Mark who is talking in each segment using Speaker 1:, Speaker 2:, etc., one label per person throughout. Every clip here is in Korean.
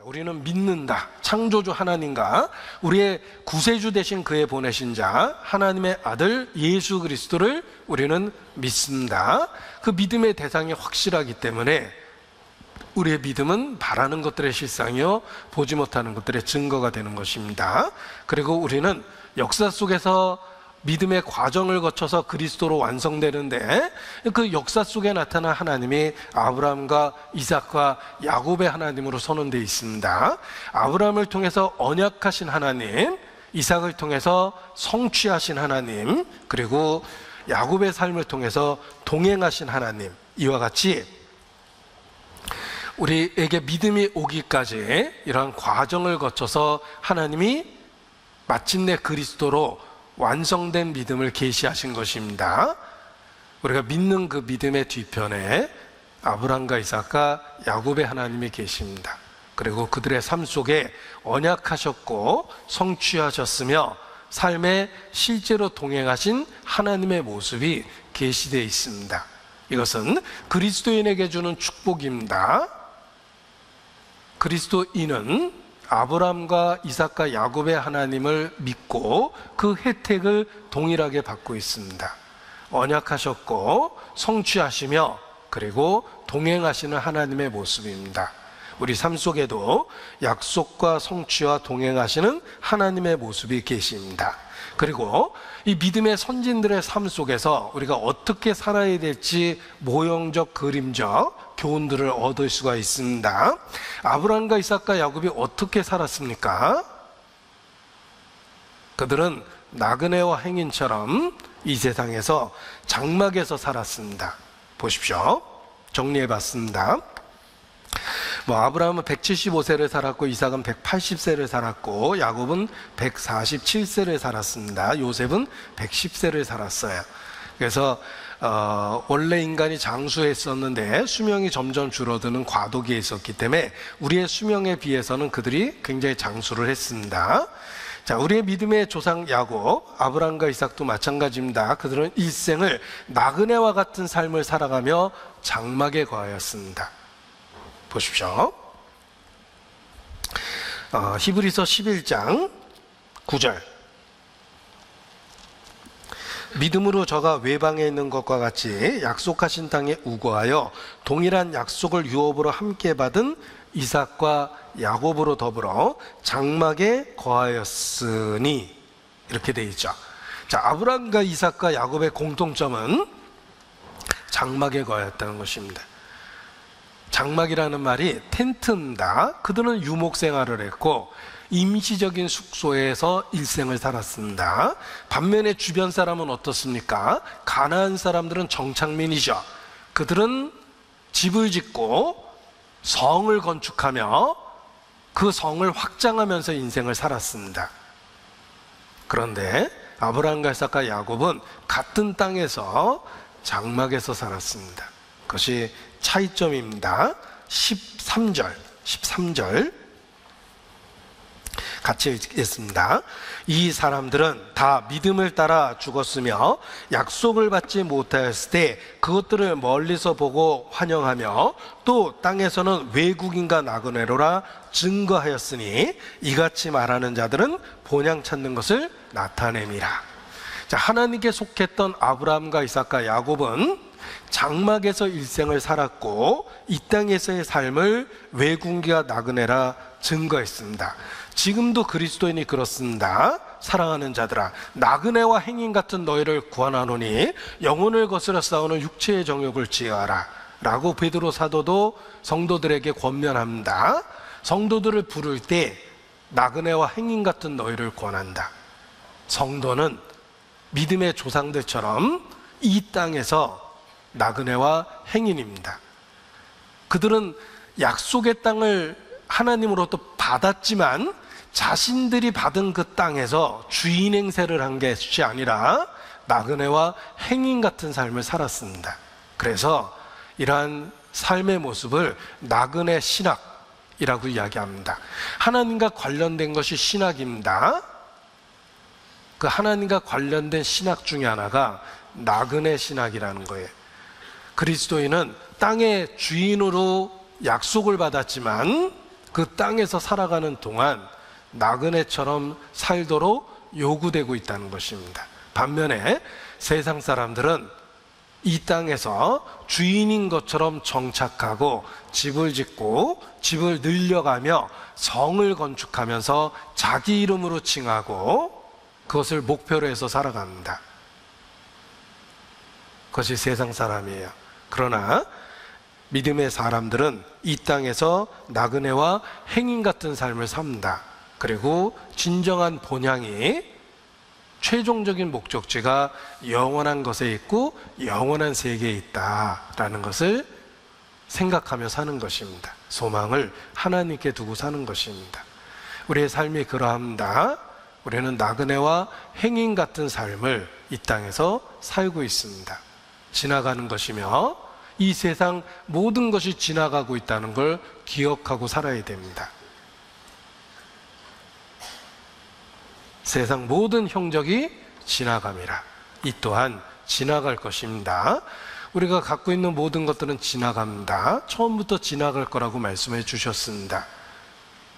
Speaker 1: 우리는 믿는다. 창조주 하나님과 우리의 구세주 되신 그의 보내신 자 하나님의 아들 예수 그리스도를 우리는 믿습니다. 그 믿음의 대상이 확실하기 때문에 우리의 믿음은 바라는 것들의 실상이요 보지 못하는 것들의 증거가 되는 것입니다. 그리고 우리는 역사 속에서 믿음의 과정을 거쳐서 그리스도로 완성되는데, 그 역사 속에 나타난 하나님이 아브라함과 이삭과 야곱의 하나님으로 선언되어 있습니다. 아브라함을 통해서 언약하신 하나님, 이삭을 통해서 성취하신 하나님, 그리고 야곱의 삶을 통해서 동행하신 하나님, 이와 같이 우리에게 믿음이 오기까지 이러한 과정을 거쳐서 하나님이 마침내 그리스도로 완성된 믿음을 계시하신 것입니다. 우리가 믿는 그 믿음의 뒤편에 아브라함과 이삭과 야곱의 하나님이 계십니다. 그리고 그들의 삶 속에 언약하셨고 성취하셨으며 삶에 실제로 동행하신 하나님의 모습이 계시되어 있습니다. 이것은 그리스도인에게 주는 축복입니다. 그리스도인은 아브라함과 이삭과 야곱의 하나님을 믿고 그 혜택을 동일하게 받고 있습니다. 언약하셨고 성취하시며 그리고 동행하시는 하나님의 모습입니다. 우리 삶 속에도 약속과 성취와 동행하시는 하나님의 모습이 계십니다. 그리고 이 믿음의 선진들의 삶 속에서 우리가 어떻게 살아야 될지 모형적, 그림적 교훈들을 얻을 수가 있습니다. 아브라함과 이삭과 야곱이 어떻게 살았습니까? 그들은 나그네와 행인처럼 이 세상에서 장막에서 살았습니다. 보십시오. 정리해 봤습니다. 아브라함은 175세를 살았고, 이삭은 180세를 살았고, 야곱은 147세를 살았습니다. 요셉은 110세를 살았어요. 그래서 원래 인간이 장수했었는데 수명이 점점 줄어드는 과도기에 있었기 때문에 우리의 수명에 비해서는 그들이 굉장히 장수를 했습니다. 자, 우리의 믿음의 조상 야곱, 아브라함과 이삭도 마찬가지입니다. 그들은 일생을 나그네와 같은 삶을 살아가며 장막에 거하였습니다. 보십시오. 히브리서 11장 9절. 믿음으로 저가 외방에 있는 것과 같이 약속하신 땅에 우거하여 동일한 약속을 유업으로 함께 받은 이삭과 야곱으로 더불어 장막에 거하였으니, 이렇게 되어 있죠. 자, 아브라함과 이삭과 야곱의 공통점은 장막에 거하였다는 것입니다. 장막이라는 말이 텐트입니다. 그들은 유목 생활을 했고 임시적인 숙소에서 일생을 살았습니다. 반면에 주변 사람은 어떻습니까? 가나안 사람들은 정착민이죠. 그들은 집을 짓고 성을 건축하며 그 성을 확장하면서 인생을 살았습니다. 그런데 아브라함과 이삭과 야곱은 같은 땅에서 장막에서 살았습니다. 그것이 차이점입니다. 13절 같이 읽겠습니다. 이 사람들은 다 믿음을 따라 죽었으며 약속을 받지 못하였을 때 그것들을 멀리서 보고 환영하며 또 땅에서는 외국인과 나그네로라 증거하였으니 이같이 말하는 자들은 본향 찾는 것을 나타냄이라. 자, 하나님께 속했던 아브라함과 이삭과 야곱은 장막에서 일생을 살았고 이 땅에서의 삶을 외국인과 나그네라 증거했습니다. 지금도 그리스도인이 그렇습니다. 사랑하는 자들아, 나그네와 행인 같은 너희를 구원하노니 영혼을 거스려 싸우는 육체의 정욕을 제어하라 라고 베드로 사도도 성도들에게 권면합니다. 성도들을 부를 때 나그네와 행인 같은 너희를 권한다. 성도는 믿음의 조상들처럼 이 땅에서 나그네와 행인입니다. 그들은 약속의 땅을 하나님으로부터 받았지만 자신들이 받은 그 땅에서 주인 행세를 한 것이 아니라 나그네와 행인 같은 삶을 살았습니다. 그래서 이러한 삶의 모습을 나그네 신학이라고 이야기합니다. 하나님과 관련된 것이 신학입니다. 그 하나님과 관련된 신학 중에 하나가 나그네 신학이라는 거예요. 그리스도인은 땅의 주인으로 약속을 받았지만 그 땅에서 살아가는 동안 나그네처럼 살도록 요구되고 있다는 것입니다. 반면에 세상 사람들은 이 땅에서 주인인 것처럼 정착하고 집을 짓고 집을 늘려가며 성을 건축하면서 자기 이름으로 칭하고 그것을 목표로 해서 살아갑니다. 그것이 세상 사람이에요. 그러나 믿음의 사람들은 이 땅에서 나그네와 행인 같은 삶을 삽니다. 그리고 진정한 본향이 최종적인 목적지가 영원한 것에 있고 영원한 세계에 있다라는 것을 생각하며 사는 것입니다. 소망을 하나님께 두고 사는 것입니다. 우리의 삶이 그러합니다. 우리는 나그네와 행인 같은 삶을 이 땅에서 살고 있습니다. 지나가는 것이며 이 세상 모든 것이 지나가고 있다는 걸 기억하고 살아야 됩니다. 세상 모든 형적이 지나감이라. 이 또한 지나갈 것입니다. 우리가 갖고 있는 모든 것들은 지나갑니다. 처음부터 지나갈 거라고 말씀해 주셨습니다.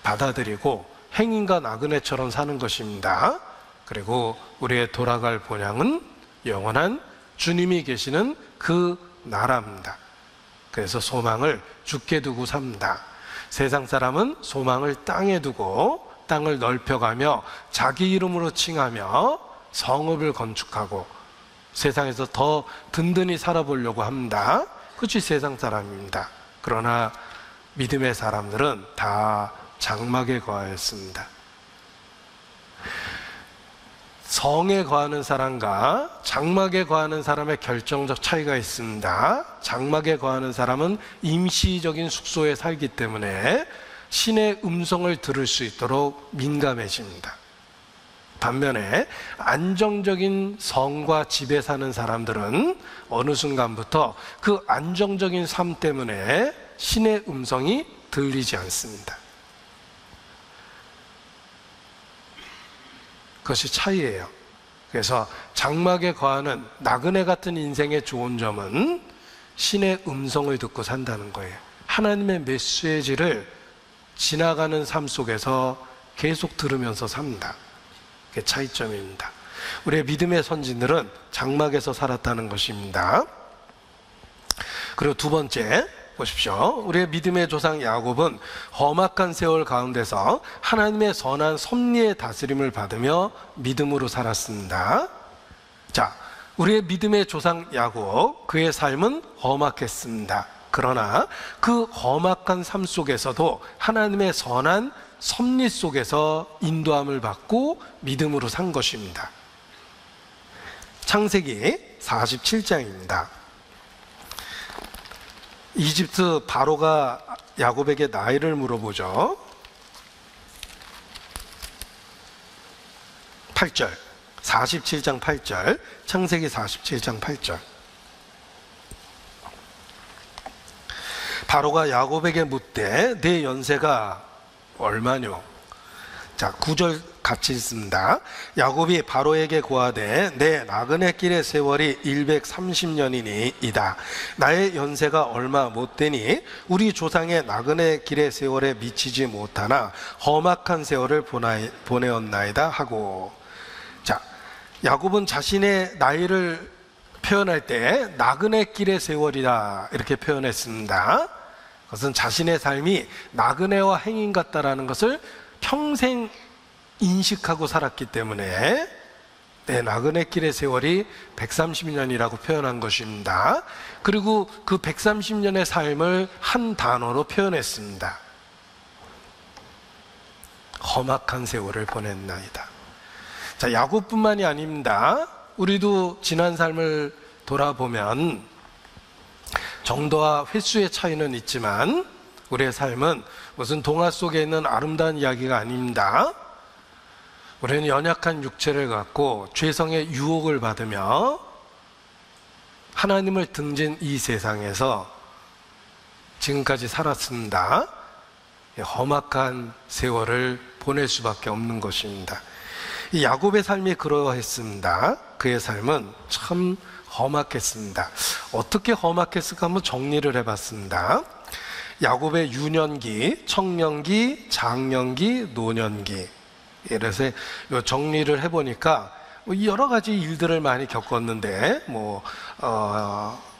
Speaker 1: 받아들이고 행인과 나그네처럼 사는 것입니다. 그리고 우리의 돌아갈 본향은 영원한 주님이 계시는 그 나라입니다. 그래서 소망을 주께 두고 삽니다. 세상 사람은 소망을 땅에 두고 땅을 넓혀가며 자기 이름으로 칭하며 성읍을 건축하고 세상에서 더 든든히 살아보려고 합니다. 그것이 세상 사람입니다. 그러나 믿음의 사람들은 다 장막에 거하였습니다. 성에 거하는 사람과 장막에 거하는 사람의 결정적 차이가 있습니다. 장막에 거하는 사람은 임시적인 숙소에 살기 때문에 신의 음성을 들을 수 있도록 민감해집니다. 반면에 안정적인 성과 집에 사는 사람들은 어느 순간부터 그 안정적인 삶 때문에 신의 음성이 들리지 않습니다. 그것이 차이예요. 그래서 장막에 거하는 나그네 같은 인생의 좋은 점은 신의 음성을 듣고 산다는 거예요. 하나님의 메시지를 지나가는 삶 속에서 계속 들으면서 삽니다. 그게 차이점입니다. 우리의 믿음의 선진들은 장막에서 살았다는 것입니다. 그리고 두 번째 보십시오. 우리의 믿음의 조상 야곱은 험악한 세월 가운데서 하나님의 선한 섭리의 다스림을 받으며 믿음으로 살았습니다. 자, 우리의 믿음의 조상 야곱, 그의 삶은 험악했습니다. 그러나 그 험악한 삶 속에서도 하나님의 선한 섭리 속에서 인도함을 받고 믿음으로 산 것입니다. 창세기 47장입니다. 이집트 바로가 야곱에게 나이를 물어보죠. 8절, 47장 8절, 창세기 47장 8절. 바로가 야곱에게 묻되 내 연세가 얼마뇨? 자, 9절 같이 읽습니다. 야곱이 바로에게 고하되 내 나그네 길의 세월이 130년이니이다. 나의 연세가 얼마 못되니 우리 조상의 나그네 길의 세월에 미치지 못하나 험악한 세월을 보내었나이다 하고. 자, 야곱은 자신의 나이를 표현할 때 나그네 길의 세월이다 이렇게 표현했습니다. 그것은 자신의 삶이 나그네와 행인 같다라는 것을 평생 인식하고 살았기 때문에 내 나그네 길의 세월이 130년이라고 표현한 것입니다. 그리고 그 130년의 삶을 한 단어로 표현했습니다. 험악한 세월을 보냈나이다. 자, 야곱뿐만이 아닙니다. 우리도 지난 삶을 돌아보면 정도와 횟수의 차이는 있지만 우리의 삶은 무슨 동화 속에 있는 아름다운 이야기가 아닙니다. 우리는 연약한 육체를 갖고 죄성의 유혹을 받으며 하나님을 등진 이 세상에서 지금까지 살았습니다. 험악한 세월을 보낼 수밖에 없는 것입니다. 이 야곱의 삶이 그러했습니다. 그의 삶은 참 험악했습니다. 어떻게 험악했을까 한번 정리를 해봤습니다. 야곱의 유년기, 청년기, 장년기, 노년기. 그래서 정리를 해보니까 여러 가지 일들을 많이 겪었는데,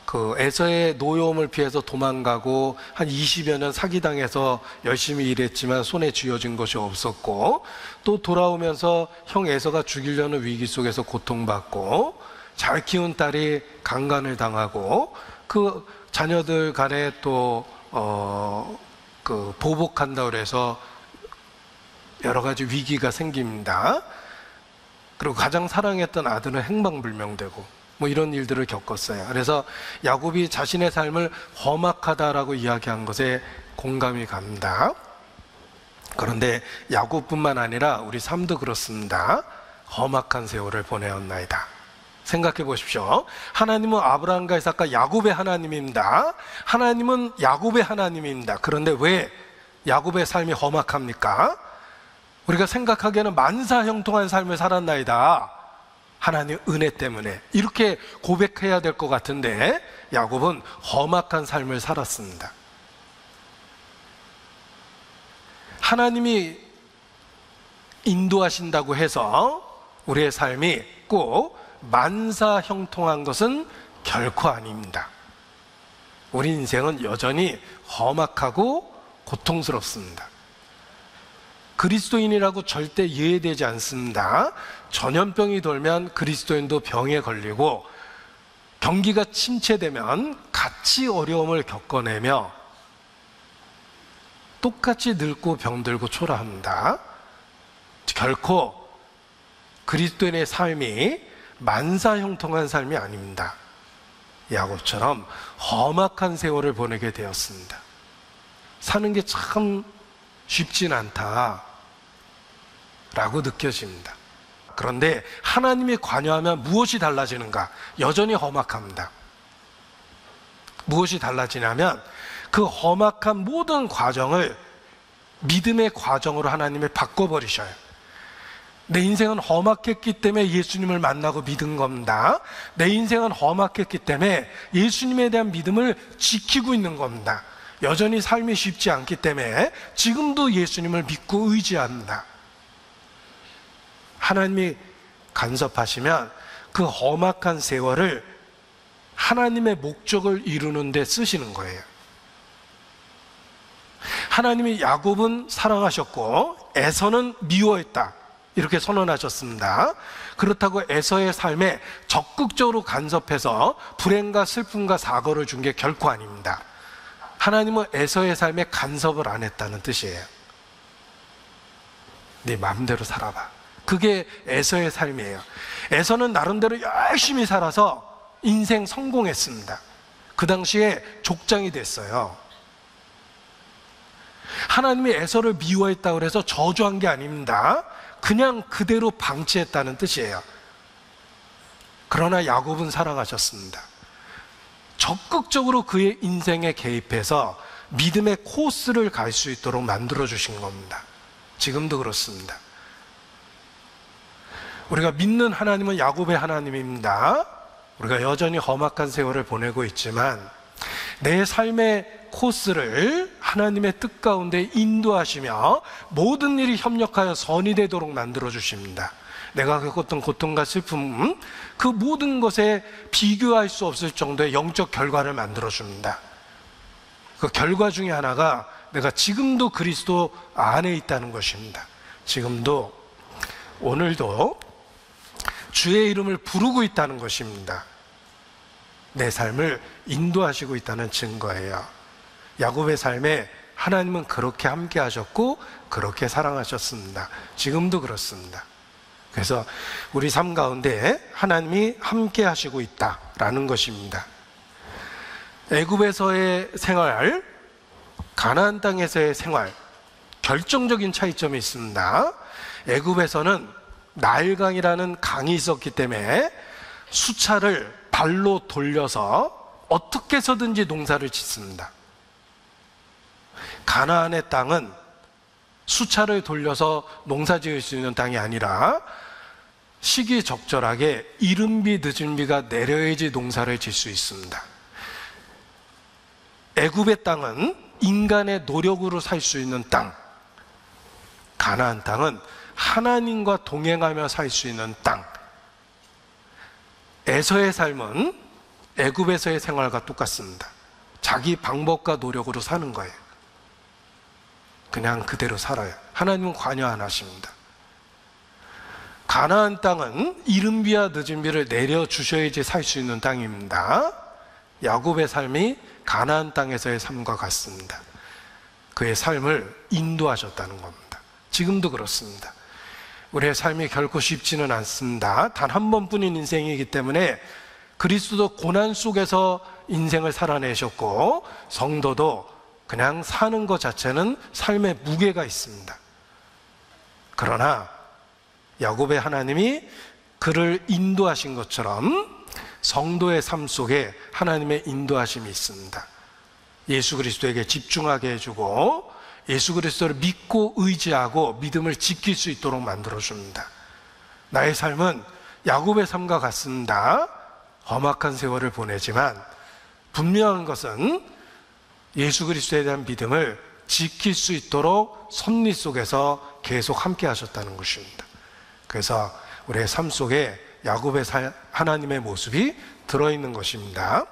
Speaker 1: 그 에서의 노여움을 피해서 도망가고 한 20여 년 사기당해서 열심히 일했지만 손에 쥐어진 것이 없었고, 또 돌아오면서 형 에서가 죽이려는 위기 속에서 고통받고, 잘 키운 딸이 강간을 당하고, 그 자녀들 간에 또 그 보복한다 그래서 여러 가지 위기가 생깁니다. 그리고 가장 사랑했던 아들은 행방불명되고 이런 일들을 겪었어요. 그래서 야곱이 자신의 삶을 험악하다라고 이야기한 것에 공감이 갑니다. 그런데 야곱뿐만 아니라 우리 삶도 그렇습니다. 험악한 세월을 보내었나이다. 생각해 보십시오. 하나님은 아브라함과 이삭과 야곱의 하나님입니다. 하나님은 야곱의 하나님입니다. 그런데 왜 야곱의 삶이 험악합니까? 우리가 생각하기에는 만사형통한 삶을 살았나이다. 하나님 은혜 때문에. 이렇게 고백해야 될 것 같은데 야곱은 험악한 삶을 살았습니다. 하나님이 인도하신다고 해서 우리의 삶이 꼭 만사형통한 것은 결코 아닙니다. 우리 인생은 여전히 험악하고 고통스럽습니다. 그리스도인이라고 절대 예외되지 않습니다. 전염병이 돌면 그리스도인도 병에 걸리고, 경기가 침체되면 같이 어려움을 겪어내며 똑같이 늙고 병들고 초라합니다. 결코 그리스도인의 삶이 만사형통한 삶이 아닙니다. 야곱처럼 험악한 세월을 보내게 되었습니다. 사는 게 참 쉽진 않다 라고 느껴집니다. 그런데 하나님이 관여하면 무엇이 달라지는가? 여전히 험악합니다. 무엇이 달라지냐면 그 험악한 모든 과정을 믿음의 과정으로 하나님이 바꿔버리셔요. 내 인생은 험악했기 때문에 예수님을 만나고 믿은 겁니다. 내 인생은 험악했기 때문에 예수님에 대한 믿음을 지키고 있는 겁니다. 여전히 삶이 쉽지 않기 때문에 지금도 예수님을 믿고 의지합니다. 하나님이 간섭하시면 그 험악한 세월을 하나님의 목적을 이루는 데 쓰시는 거예요. 하나님이 야곱은 사랑하셨고 에서는 미워했다, 이렇게 선언하셨습니다. 그렇다고 에서의 삶에 적극적으로 간섭해서 불행과 슬픔과 사고를 준 게 결코 아닙니다. 하나님은 에서의 삶에 간섭을 안 했다는 뜻이에요. 네 마음대로 살아봐. 그게 에서의 삶이에요. 에서는 나름대로 열심히 살아서 인생 성공했습니다. 그 당시에 족장이 됐어요. 하나님이 에서를 미워했다고 해서 저주한 게 아닙니다. 그냥 그대로 방치했다는 뜻이에요. 그러나 야곱은 사랑하셨습니다. 적극적으로 그의 인생에 개입해서 믿음의 코스를 갈 수 있도록 만들어주신 겁니다. 지금도 그렇습니다. 우리가 믿는 하나님은 야곱의 하나님입니다. 우리가 여전히 험악한 세월을 보내고 있지만 내 삶의 코스를 하나님의 뜻 가운데 인도하시며 모든 일이 협력하여 선이 되도록 만들어 주십니다. 내가 겪었던 고통과 슬픔, 그 모든 것에 비교할 수 없을 정도의 영적 결과를 만들어 줍니다. 그 결과 중에 하나가 내가 지금도 그리스도 안에 있다는 것입니다. 지금도, 오늘도 주의 이름을 부르고 있다는 것입니다. 내 삶을 인도하시고 있다는 증거예요. 야곱의 삶에 하나님은 그렇게 함께 하셨고 그렇게 사랑하셨습니다. 지금도 그렇습니다. 그래서 우리 삶 가운데 하나님이 함께 하시고 있다라는 것입니다. 애굽에서의 생활, 가나안 땅에서의 생활, 결정적인 차이점이 있습니다. 애굽에서는 나일강이라는 강이 있었기 때문에 수차를 발로 돌려서 어떻게 해서든지 농사를 짓습니다. 가나안의 땅은 수차를 돌려서 농사 지을 수 있는 땅이 아니라 시기적절하게 이른 비 늦은 비가 내려야지 농사를 질 수 있습니다. 애굽의 땅은 인간의 노력으로 살 수 있는 땅, 가나안 땅은 하나님과 동행하며 살 수 있는 땅. 에서의 삶은 애굽에서의 생활과 똑같습니다. 자기 방법과 노력으로 사는 거예요. 그냥 그대로 살아요. 하나님은 관여 안 하십니다. 가나안 땅은 이른 비와 늦은 비를 내려주셔야지 살 수 있는 땅입니다. 야곱의 삶이 가나안 땅에서의 삶과 같습니다. 그의 삶을 인도하셨다는 겁니다. 지금도 그렇습니다. 우리의 삶이 결코 쉽지는 않습니다. 단 한 번뿐인 인생이기 때문에 그리스도 고난 속에서 인생을 살아내셨고, 성도도 그냥 사는 것 자체는 삶의 무게가 있습니다. 그러나 야곱의 하나님이 그를 인도하신 것처럼 성도의 삶 속에 하나님의 인도하심이 있습니다. 예수 그리스도에게 집중하게 해주고 예수 그리스도를 믿고 의지하고 믿음을 지킬 수 있도록 만들어줍니다. 나의 삶은 야곱의 삶과 같습니다. 험악한 세월을 보내지만 분명한 것은 예수 그리스도에 대한 믿음을 지킬 수 있도록 섭리 속에서 계속 함께 하셨다는 것입니다. 그래서 우리의 삶 속에 야곱의 하나님의 모습이 들어있는 것입니다.